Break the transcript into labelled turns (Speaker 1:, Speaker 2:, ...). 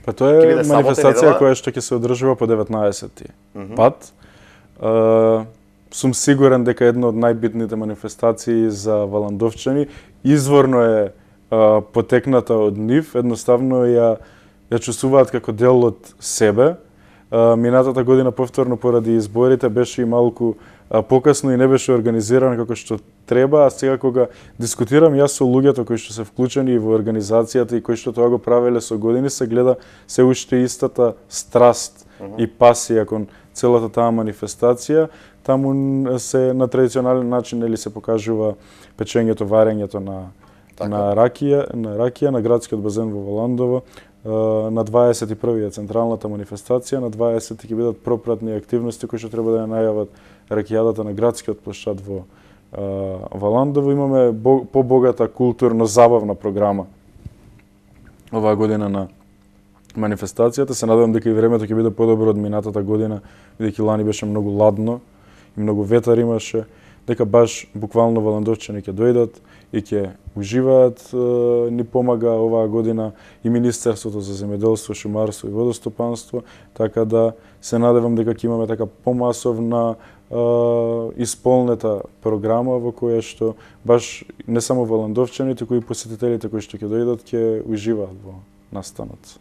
Speaker 1: Па тоа
Speaker 2: Ќе
Speaker 1: е
Speaker 2: биде сабота
Speaker 1: манифестација
Speaker 2: недела?
Speaker 1: која што ќе се одржува по 19-ти пат. Сум сигурен дека една од најбитните манифестации за валандовчани изворно е потекната од нив, едноставно ја чувствуваат како дел од себе. Минатата година повторно поради изборите беше и малку покасно и не беше организиран како што треба, а сега кога дискутирам јас со луѓето кои што се вклучени во организацијата и кои што тоа го правеле со години, се гледа се уште истата страст и пасија кон целата таа манифестација. Таму се на традиционален начин или се покажува печењето, варењето на ракија, на градскиот базен во Валандово. На 21 е централната манифестација, на 20 ќе бидат пропратни активности кои што треба да ја најават ракијадата на градскиот площад во Валандово. Имаме побогата културно-забавна програма оваа година на манифестацијата. Се надевам дека и времето ќе биде подобро од минатата година, бидејќи лани беше многу ладно и многу ветар имаше, дека баш буквално валандовчани ќе дојдат и ќе уживаат. Ни помага оваа година и Министерството за земјоделство, шумарство и водостопанство, така да се надевам дека ќе имаме така помасовна исполнета програма во која што баш не само валандовчаните, кои посетителите кои што ќе дојдат ќе уживаат во настанот.